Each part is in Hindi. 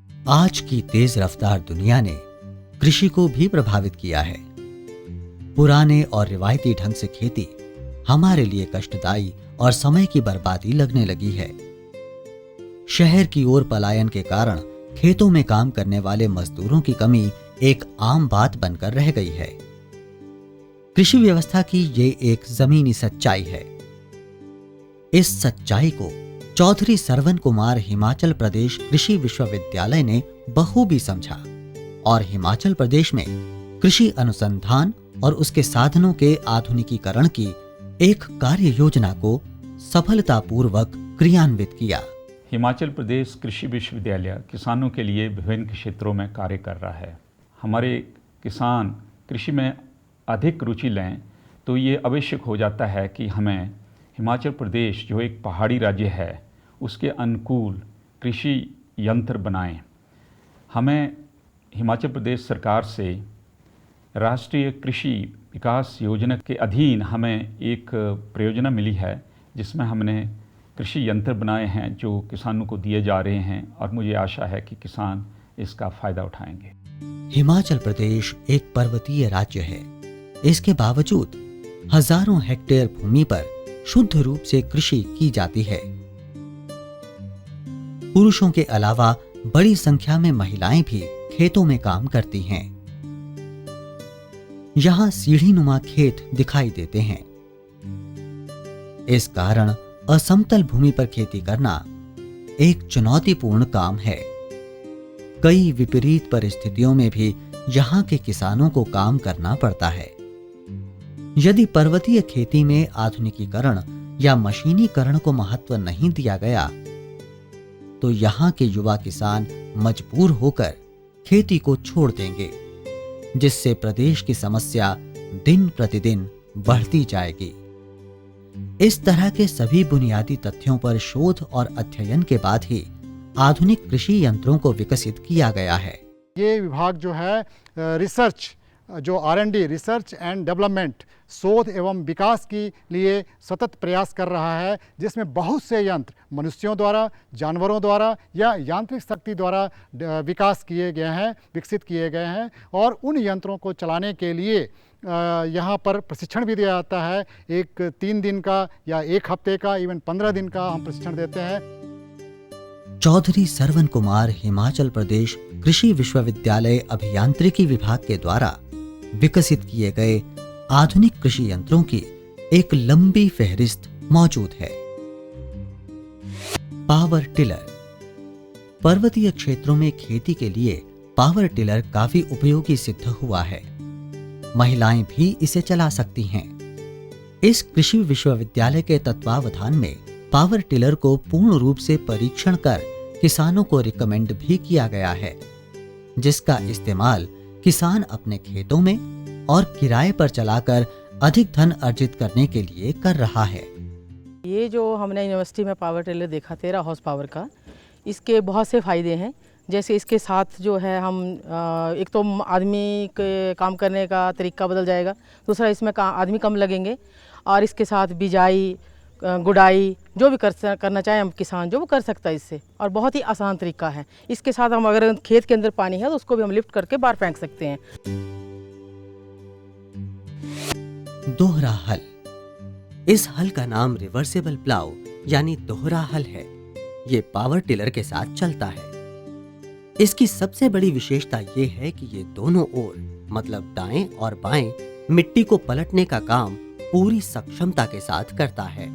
आज की तेज रफ्तार दुनिया ने कृषि को भी प्रभावित किया है। पुराने और रिवायती ढंग से खेती हमारे लिए कष्टदायी और समय की बर्बादी लगने लगी है। शहर की ओर पलायन के कारण खेतों में काम करने वाले मजदूरों की कमी एक आम बात बनकर रह गई है। कृषि व्यवस्था की ये एक जमीनी सच्चाई है। इस सच्चाई को चौधरी सरवन कुमार हिमाचल प्रदेश कृषि विश्वविद्यालय ने बखूबी समझा और हिमाचल प्रदेश में कृषि अनुसंधान और उसके साधनों के आधुनिकीकरण की एक कार्य योजना को सफलतापूर्वक क्रियान्वित किया। हिमाचल प्रदेश कृषि विश्वविद्यालय किसानों के लिए विभिन्न क्षेत्रों में कार्य कर रहा है। हमारे किसान कृषि में अधिक रुचि लें तो ये आवश्यक हो जाता है कि हमें हिमाचल प्रदेश जो एक पहाड़ी राज्य है उसके अनुकूल कृषि यंत्र बनाएं। हमें हिमाचल प्रदेश सरकार से राष्ट्रीय कृषि विकास योजना के अधीन हमें एक परियोजना मिली है जिसमें हमने कृषि यंत्र बनाए हैं जो किसानों को दिए जा रहे हैं और मुझे आशा है कि किसान इसका फ़ायदा उठाएंगे। हिमाचल प्रदेश एक पर्वतीय राज्य है। इसके बावजूद हजारों हेक्टेयर भूमि पर शुद्ध रूप से कृषि की जाती है। पुरुषों के अलावा बड़ी संख्या में महिलाएं भी खेतों में काम करती हैं। यहां सीढ़ीनुमा खेत दिखाई देते हैं। इस कारण असमतल भूमि पर खेती करना एक चुनौतीपूर्ण काम है। कई विपरीत परिस्थितियों में भी यहां के किसानों को काम करना पड़ता है। यदि पर्वतीय खेती में आधुनिकीकरण या मशीनीकरण को महत्व नहीं दिया गया तो यहाँ के युवा किसान मजबूर होकर खेती को छोड़ देंगे, जिससे प्रदेश की समस्या दिन प्रतिदिन बढ़ती जाएगी। इस तरह के सभी बुनियादी तथ्यों पर शोध और अध्ययन के बाद ही आधुनिक कृषि यंत्रों को विकसित किया गया है। ये विभाग जो है रिसर्च जो R&D रिसर्च एंड डेवलपमेंट शोध एवं विकास के लिए सतत प्रयास कर रहा है, जिसमें बहुत से यंत्र मनुष्यों द्वारा, जानवरों द्वारा या यांत्रिक शक्ति द्वारा विकास किए गए हैं, विकसित किए गए हैं और उन यंत्रों को चलाने के लिए यहाँ पर प्रशिक्षण भी दिया जाता है। एक 3 दिन का या 1 हफ्ते का, इवन 15 दिन का हम प्रशिक्षण देते हैं। चौधरी सरवन कुमार हिमाचल प्रदेश कृषि विश्वविद्यालय अभियांत्रिकी विभाग के द्वारा विकसित किए गए आधुनिक कृषि यंत्रों की एक लंबी फहरिस्त मौजूद है। Power tiller. पर्वतीय क्षेत्रों में खेती के लिए पावर टिलर काफी उपयोगी सिद्ध हुआ है। महिलाएं भी इसे चला सकती हैं। इस कृषि विश्वविद्यालय के तत्वावधान में पावर टिलर को पूर्ण रूप से परीक्षण कर किसानों को रिकमेंड भी किया गया है, जिसका इस्तेमाल किसान अपने खेतों में और किराए पर चलाकर अधिक धन अर्जित करने के लिए कर रहा है। ये जो हमने यूनिवर्सिटी में पावर टिलर देखा 13 हॉर्स पावर का, इसके बहुत से फ़ायदे हैं। जैसे इसके साथ जो है हम एक तो आदमी के काम करने का तरीका बदल जाएगा, दूसरा इसमें आदमी कम लगेंगे और इसके साथ बिजाई, गुड़ाई जो भी करना चाहे हम किसान जो वो कर सकता है इससे, और बहुत ही आसान तरीका है। इसके साथ हम अगर खेत के अंदर पानी है तो उसको भी हम लिफ्ट करके बाहर फेंक सकते हैं। दोहरा हल। इस हल का नाम रिवर्सिबल प्लाउ यानी दोहरा हल है। ये पावर टिलर के साथ चलता है। इसकी सबसे बड़ी विशेषता ये है कि ये दोनों ओर मतलब दाएं और बाएं मिट्टी को पलटने का काम पूरी सक्षमता के साथ करता है।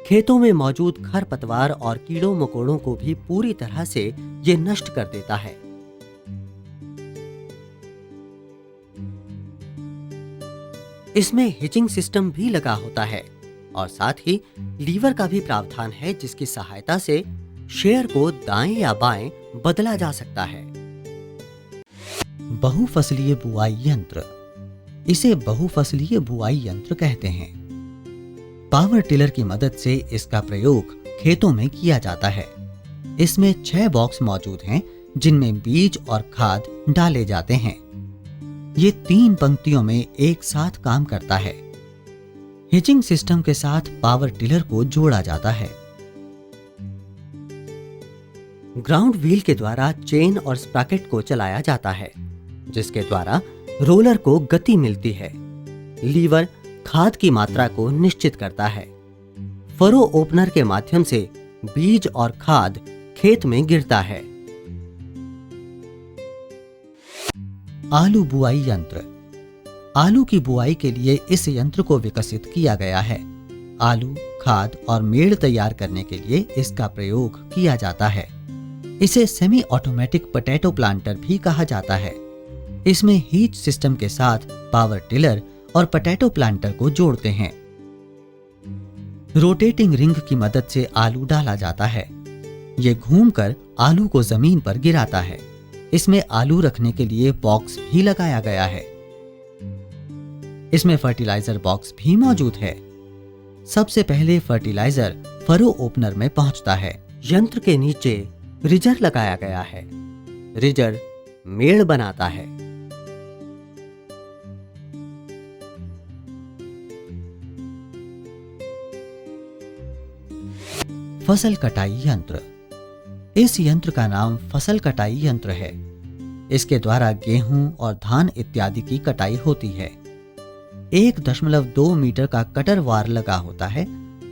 खेतों में मौजूद खरपतवार और कीड़ों मकोड़ों को भी पूरी तरह से ये नष्ट कर देता है। इसमें हिचिंग सिस्टम भी लगा होता है और साथ ही लीवर का भी प्रावधान है, जिसकी सहायता से शेयर को दाएं या बाएं बदला जा सकता है। बहुफसलीय बुआई यंत्र। इसे बहुफसलीय बुआई यंत्र कहते हैं। पावर टिलर की मदद से इसका प्रयोग खेतों में किया जाता है। इसमें 6 बॉक्स मौजूद हैं जिनमें बीज और खाद डाले जाते हैं। ये 3 पंक्तियों में एक साथ काम करता है। हिचिंग सिस्टम के साथ पावर टिलर को जोड़ा जाता है। ग्राउंड व्हील के द्वारा चेन और स्प्रॉकेट को चलाया जाता है, जिसके द्वारा रोलर को गति मिलती है। लीवर खाद की मात्रा को निश्चित करता है। फरो ओपनर के माध्यम से बीज और खाद खेत में गिरता है। आलू बुआई यंत्र। आलू की बुआई के लिए इस यंत्र को विकसित किया गया है। आलू, खाद और मेड़ तैयार करने के लिए इसका प्रयोग किया जाता है। इसे सेमी ऑटोमेटिक पोटैटो प्लांटर भी कहा जाता है। इसमें हीच सिस्टम के साथ पावर टिलर और पोटैटो प्लांटर को जोड़ते हैं। रोटेटिंग रिंग की मदद से आलू डाला जाता है। ये घूमकर आलू को जमीन पर गिराता है। इसमें आलू रखने के लिए बॉक्स भी लगाया गया है। इसमें फर्टिलाइजर बॉक्स भी मौजूद है। सबसे पहले फर्टिलाइजर फरो ओपनर में पहुंचता है। यंत्र के नीचे रिजर लगाया गया है। रिजर मेड़ बनाता है। फसल कटाई यंत्र। इस यंत्र का नाम फसल कटाई यंत्र है। इसके द्वारा गेहूं और धान इत्यादि की कटाई होती है। 1.2 मीटर का कटर वार लगा होता है,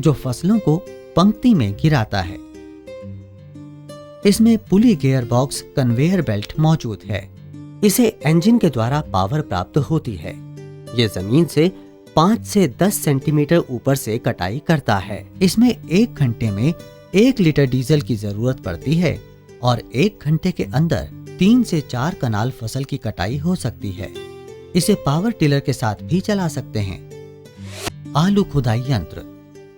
जो फसलों को पंक्ति में गिराता है। इसमें पुली गियर बॉक्स कन्वेयर बेल्ट मौजूद है। इसे इंजन के द्वारा पावर प्राप्त होती है। ये जमीन से 5 से 10 सेंटीमीटर ऊपर से कटाई करता है। इसमें 1 घंटे में 1 लीटर डीजल की जरूरत पड़ती है और 1 घंटे के अंदर 3 से 4 कनाल फसल की कटाई हो सकती है। इसे पावर टिलर के साथ भी चला सकते हैं। आलू खुदाई यंत्र।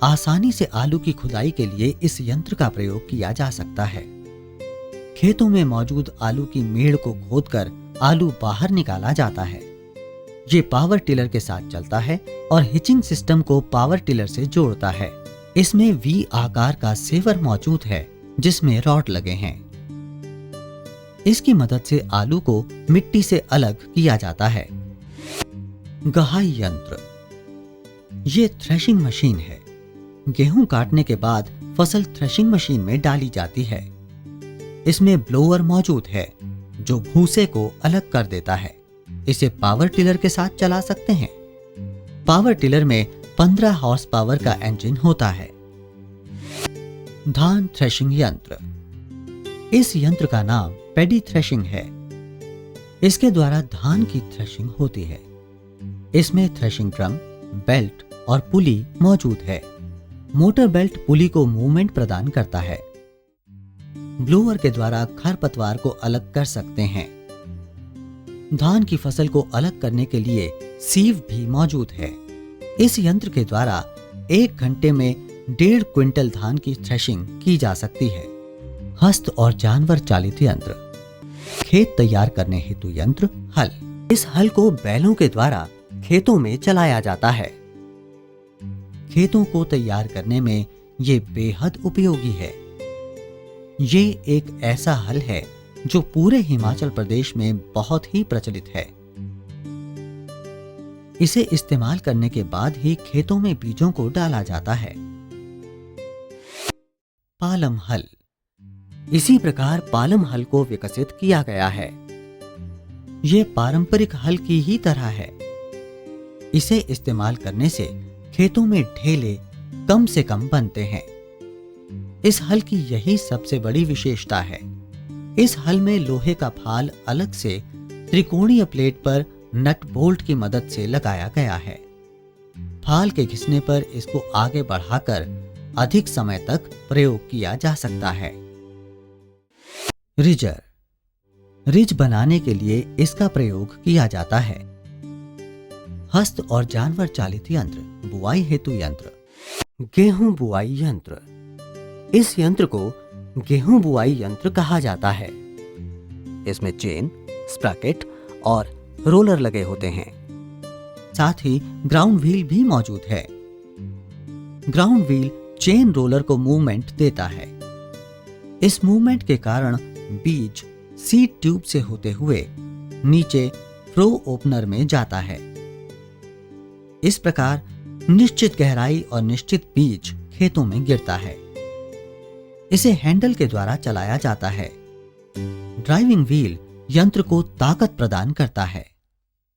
आसानी से आलू की खुदाई के लिए इस यंत्र का प्रयोग किया जा सकता है। खेतों में मौजूद आलू की मेड़ को खोदकर आलू बाहर निकाला जाता है। ये पावर टिलर के साथ चलता है और हिचिंग सिस्टम को पावर टिलर से जोड़ता है। इसमें वी आकार का सेवर मौजूद है, जिसमें रॉड लगे हैं। इसकी मदद से आलू को मिट्टी से अलग किया जाता है। गहाई यंत्र। ये थ्रेशिंग मशीन है। गेहूं काटने के बाद फसल थ्रेशिंग मशीन में डाली जाती है। इसमें ब्लोअर मौजूद है, जो भूसे को अलग कर देता है। इसे पावर टिलर के साथ चला सकते हैं। पावर टिलर में 15 हॉर्स पावर का इंजन होता है। धान थ्रेशिंग यंत्र। इस यंत्र का नाम पेडी थ्रेशिंग है। इसके द्वारा धान की थ्रेशिंग होती है। इसमें थ्रेशिंग ड्रम, बेल्ट और पुली मौजूद है। मोटर बेल्ट पुली को मूवमेंट प्रदान करता है। ब्लोअर के द्वारा खरपतवार को अलग कर सकते हैं। धान की फसल को अलग करने के लिए सीव भी मौजूद है। इस यंत्र के द्वारा 1 घंटे में 1.5 क्विंटल धान की थ्रेशिंग की जा सकती है। हस्त और जानवर चालित यंत्र। खेत तैयार करने हेतु यंत्र हल। इस हल को बैलों के द्वारा खेतों में चलाया जाता है। खेतों को तैयार करने में ये बेहद उपयोगी है। ये एक ऐसा हल है जो पूरे हिमाचल प्रदेश में बहुत ही प्रचलित है। इसे इस्तेमाल करने के बाद ही खेतों में बीजों को डाला जाता है। पालम हल। इसी प्रकार पालम हल को विकसित किया गया है। यह पारंपरिक हल की ही तरह है। इसे इस्तेमाल करने से खेतों में ढेले कम से कम बनते हैं। इस हल की यही सबसे बड़ी विशेषता है। इस हल में लोहे का फाल अलग से त्रिकोणीय प्लेट पर नट बोल्ट की मदद से लगाया गया है। फाल के घिसने पर इसको आगे बढ़ाकर अधिक समय तक प्रयोग किया जा सकता है। रिजर। रिज बनाने के लिए इसका प्रयोग किया जाता है। हस्त और जानवर चालित यंत्र, बुआई हेतु यंत्र। गेहूं बुआई यंत्र। इस यंत्र को गेहूं बुआई यंत्र कहा जाता है। इसमें चेन, स्प्रॉकेट और रोलर लगे होते हैं। साथ ही ग्राउंड व्हील भी मौजूद है। ग्राउंड व्हील चेन रोलर को मूवमेंट देता है। इस मूवमेंट के कारण बीज सीड ट्यूब से होते हुए नीचे फ्रो ओपनर में जाता है। इस प्रकार निश्चित गहराई और निश्चित बीज खेतों में गिरता है। इसे हैंडल के द्वारा चलाया जाता है। ड्राइविंग व्हील यंत्र को ताकत प्रदान करता है।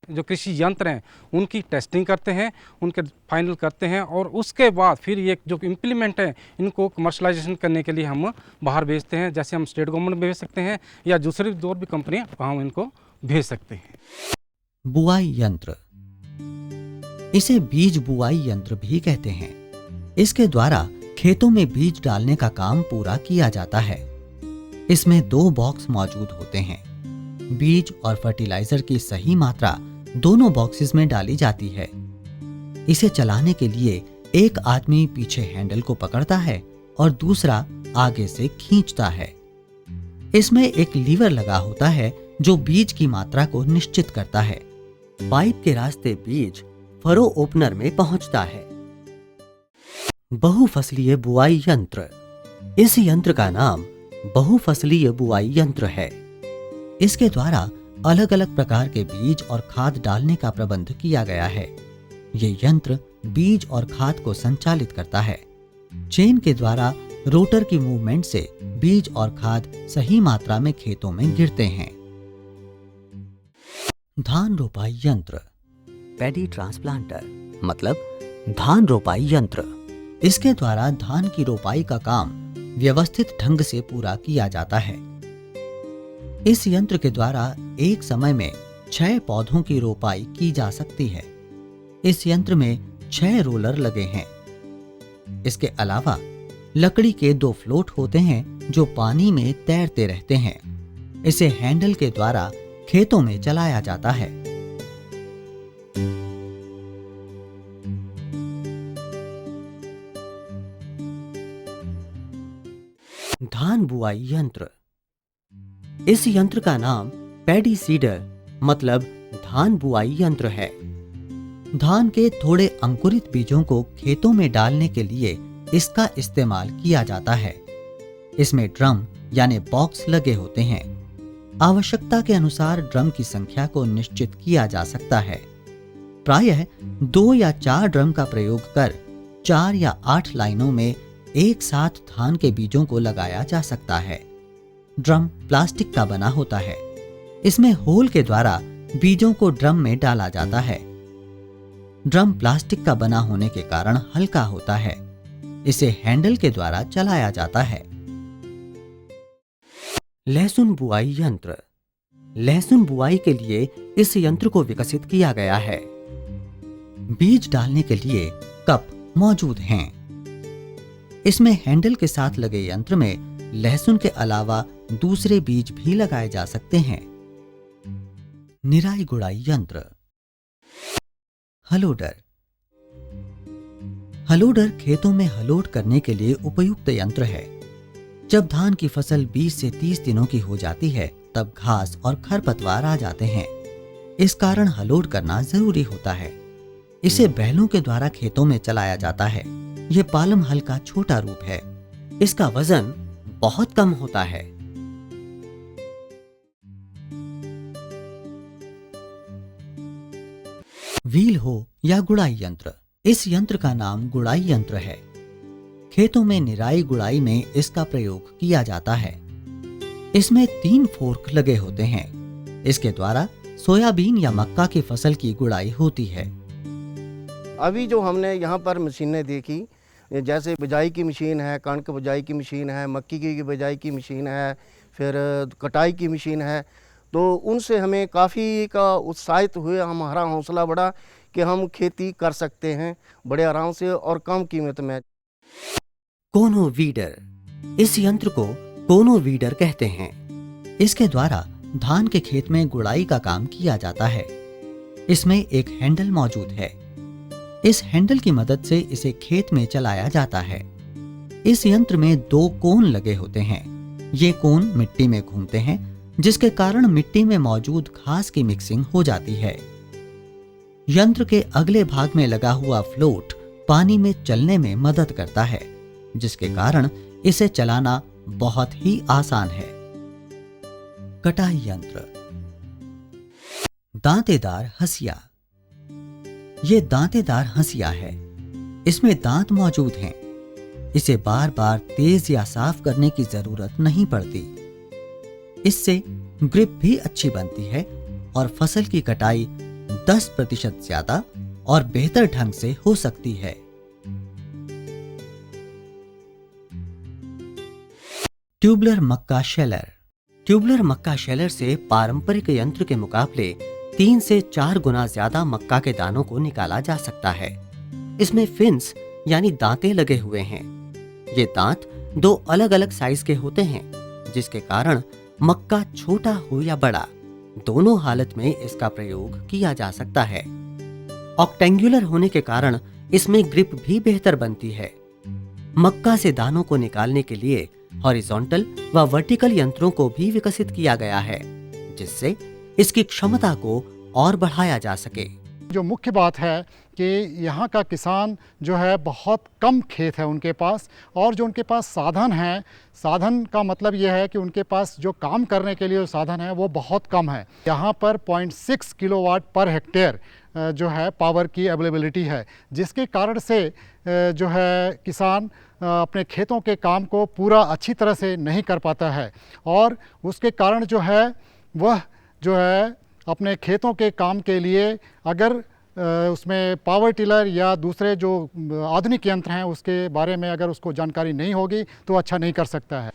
जो कृषि यंत्र हैं उनकी टेस्टिंग करते हैं, उनके फाइनल करते हैं और उसके बाद फिर ये जो इम्प्लीमेंट है इनको कमर्शलाइजेशन करने के लिए हम बाहर भेजते हैं। जैसे हम स्टेट गवर्नमेंट में भेज सकते हैं या दूसरी और भी कंपनियां वहाँ इनको भेज सकते हैं। बुआई यंत्र, इसे बीज बुआई यंत्र भी कहते हैं। इसके द्वारा खेतों में बीज डालने का काम पूरा किया जाता है। इसमें 2 बॉक्स मौजूद होते हैं। बीज और फर्टिलाइजर की सही मात्रा दोनों बॉक्सेस में डाली जाती है। इसे चलाने के लिए एक आदमी पीछे हैंडल को पकड़ता है और दूसरा आगे से खींचता है। इसमें एक लीवर लगा होता है जो बीज की मात्रा को निश्चित करता है। पाइप के रास्ते बीज फरो ओपनर में पहुंचता है। बहुफसलीय बुआई यंत्र, इस यंत्र का नाम बहुफसलीय बुआई यंत्र है। इसके द्वारा अलग अलग प्रकार के बीज और खाद डालने का प्रबंध किया गया है। ये यंत्र बीज और खाद को संचालित करता है। चेन के द्वारा रोटर की मूवमेंट से बीज और खाद सही मात्रा में खेतों में गिरते हैं। धान रोपाई यंत्र, पैडी ट्रांसप्लांटर मतलब धान रोपाई यंत्र। इसके द्वारा धान की रोपाई का काम व्यवस्थित ढंग से पूरा किया जाता है। इस यंत्र के द्वारा एक समय में 6 पौधों की रोपाई की जा सकती है। इस यंत्र में 6 रोलर लगे हैं। इसके अलावा लकड़ी के 2 फ्लोट होते हैं जो पानी में तैरते रहते हैं। इसे हैंडल के द्वारा खेतों में चलाया जाता है। धान बुआई यंत्र, इस यंत्र का नाम पैडी सीडर मतलब धान बुआई यंत्र है। धान के थोड़े अंकुरित बीजों को खेतों में डालने के लिए इसका इस्तेमाल किया जाता है। इसमें ड्रम यानी बॉक्स लगे होते हैं। आवश्यकता के अनुसार ड्रम की संख्या को निश्चित किया जा सकता है। प्रायः 2 या 4 ड्रम का प्रयोग कर 4 या 8 लाइनों में एक साथ धान के बीजों को लगाया जा सकता है। ड्रम प्लास्टिक का बना होता है। इसमें होल के द्वारा बीजों को ड्रम में डाला जाता है। ड्रम प्लास्टिक का बना होने के कारण हल्का होता है। इसे हैंडल के द्वारा चलाया जाता है। लहसुन बुआई यंत्र, लहसुन बुआई के लिए इस यंत्र को विकसित किया गया है। बीज डालने के लिए कप मौजूद हैं। इसमें हैंडल के साथ लगे यंत्र में लहसुन के अलावा दूसरे बीज भी लगाए जा सकते हैं। निराई गुड़ाई यंत्र, हलोडर, हलोडर खेतों में हलोड करने के लिए उपयुक्त यंत्र है। जब धान की फसल 20 से 30 दिनों की हो जाती है तब घास और खरपतवार आ जाते हैं। इस कारण हलोड करना जरूरी होता है। इसे बैलों के द्वारा खेतों में चलाया जाता है। यह पालम हल का छोटा रूप है। इसका वजन बहुत कम होता है। व्हील हो या गुड़ाई यंत्र, इस यंत्र का नाम गुड़ाई यंत्र है। खेतों में निराई गुड़ाई में इसका प्रयोग किया जाता है। इसमें 3 फोर्क लगे होते हैं। इसके द्वारा सोयाबीन या मक्का की फसल की गुड़ाई होती है। अभी जो हमने यहाँ पर मशीनें देखी, जैसे बिजाई की मशीन है, कणक बिजाई की मशीन है, मक्की की बिजाई की मशीन है, फिर कटाई की मशीन है, तो उनसे हमें काफ़ी का उत्साहित हुए। हमारा हौसला बढ़ा कि हम खेती कर सकते हैं बड़े आराम से और कम कीमत में। कोनो वीडर, इस यंत्र को कोनो वीडर कहते हैं। इसके द्वारा धान के खेत में गुड़ाई का काम किया जाता है। इसमें एक हैंडल मौजूद है। इस हैंडल की मदद से इसे खेत में चलाया जाता है। इस यंत्र में 2 कोन लगे होते हैं। ये कोन मिट्टी में घूमते हैं, जिसके कारण मिट्टी में मौजूद घास की मिक्सिंग हो जाती है। यंत्र के अगले भाग में लगा हुआ फ्लोट पानी में चलने में मदद करता है, जिसके कारण इसे चलाना बहुत ही आसान है। कटाई यंत्र, दांतेदार हंसिया, ये दांतेदार हंसिया है। इसमें दांत मौजूद हैं। इसे बार बार तेज या साफ करने की जरूरत नहीं पड़ती। इससे ग्रिप भी अच्छी बनती है और फसल की कटाई 10% ज्यादा और बेहतर ढंग से हो सकती है। ट्यूबलर मक्का शेलर। ट्यूबलर मक्का शेलर से पारंपरिक यंत्र के मुकाबले 3 से 4 गुना ज्यादा मक्का के दानों को निकाला जा सकता है। इसमें फिन्स यानी दांतें लगे हुए हैं। ये दांत 2 अलग अलग साइज के होते हैं, जिसके कारण मक्का छोटा हो या बड़ा, दोनों हालत में इसका प्रयोग किया जा सकता है। ऑक्टेंगुलर होने के कारण इसमें ग्रिप भी बेहतर बनती है। मक्का से दानों को निकालने के लिए हॉरिजॉन्टल व वर्टिकल यंत्रों को भी विकसित किया गया है, जिससे इसकी क्षमता को और बढ़ाया जा सके। जो मुख्य बात है कि यहाँ का किसान जो है बहुत कम खेत है उनके पास, और जो उनके पास साधन है, साधन का मतलब ये है कि उनके पास जो काम करने के लिए जो साधन है वो बहुत कम है। यहाँ पर 0.6 किलोवाट पर हेक्टेयर जो है पावर की अवेलेबिलिटी है, जिसके कारण से जो है किसान अपने खेतों के काम को पूरा अच्छी तरह से नहीं कर पाता है, और उसके कारण जो है वह जो है अपने खेतों के काम के लिए अगर उसमें पावर टिलर या दूसरे जो आधुनिक यंत्र हैं उसके बारे में अगर उसको जानकारी नहीं होगी तो अच्छा नहीं कर सकता है।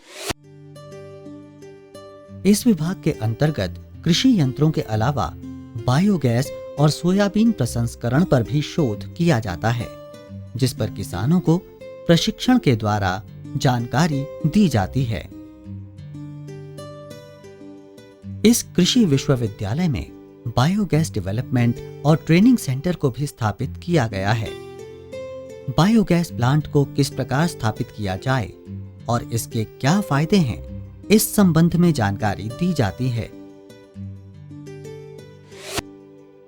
इस विभाग के अंतर्गत कृषि यंत्रों के अलावा बायोगैस और सोयाबीन प्रसंस्करण पर भी शोध किया जाता है, जिस पर किसानों को प्रशिक्षण के द्वारा जानकारी दी जाती है। इस कृषि विश्वविद्यालय में बायोगैस डेवलपमेंट और ट्रेनिंग सेंटर को भी स्थापित किया गया है। बायोगैस प्लांट को किस प्रकार स्थापित किया जाए और इसके क्या फायदे हैं, इस संबंध में जानकारी दी जाती है।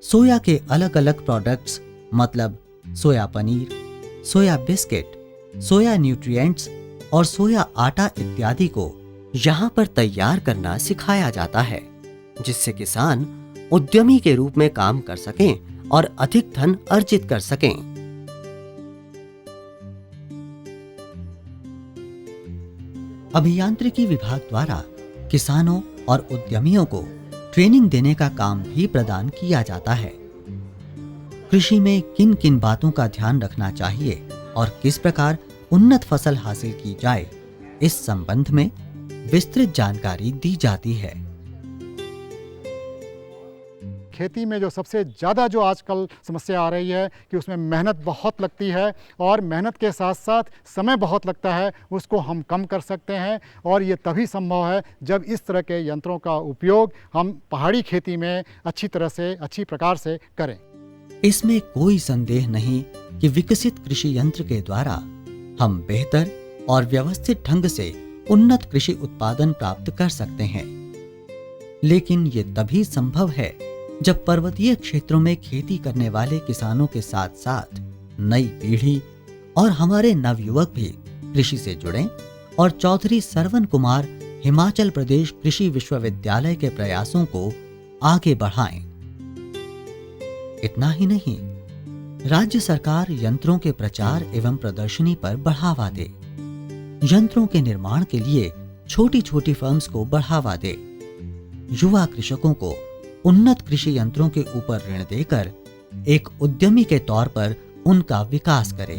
सोया के अलग अलग प्रोडक्ट्स मतलब सोया पनीर, सोया बिस्किट, सोया न्यूट्रिएंट्स और सोया आटा इत्यादि को यहाँ पर तैयार करना सिखाया जाता है, जिससे किसान उद्यमी के रूप में काम कर सकें और अधिक धन अर्जित कर सकें। अभियांत्रिकी विभाग द्वारा किसानों और उद्यमियों को ट्रेनिंग देने का काम भी प्रदान किया जाता है। कृषि में किन किन बातों का ध्यान रखना चाहिए और किस प्रकार उन्नत फसल हासिल की जाए, इस संबंध में विस्तृत जानकारी दी जाती है। खेती में जो सबसे ज़्यादा जो आजकल समस्या आ रही है कि उसमें मेहनत बहुत लगती है, और मेहनत के साथ साथ समय बहुत लगता है, उसको हम कम कर सकते हैं, और ये तभी संभव है जब इस तरह के यंत्रों का उपयोग हम पहाड़ी खेती में अच्छी तरह से, अच्छी प्रकार से करें। इसमें कोई संदेह नहीं कि विकसित कृषि यंत्र के द्वारा हम बेहतर और व्यवस्थित ढंग से उन्नत कृषि उत्पादन प्राप्त कर सकते हैं, लेकिन ये तभी संभव है जब पर्वतीय क्षेत्रों में खेती करने वाले किसानों के साथ साथ नई पीढ़ी और हमारे नवयुवक भी कृषि से जुड़ें और चौधरी सरवन कुमार हिमाचल प्रदेश कृषि विश्वविद्यालय के प्रयासों को आगे बढ़ाएं। इतना ही नहीं, राज्य सरकार यंत्रों के प्रचार एवं प्रदर्शनी पर बढ़ावा दे, यंत्रों के निर्माण के लिए छोटी छोटी फर्म्स को बढ़ावा दे, युवा कृषकों को उन्नत कृषि यंत्रों के ऊपर ऋण देकर एक उद्यमी के तौर पर उनका विकास करे।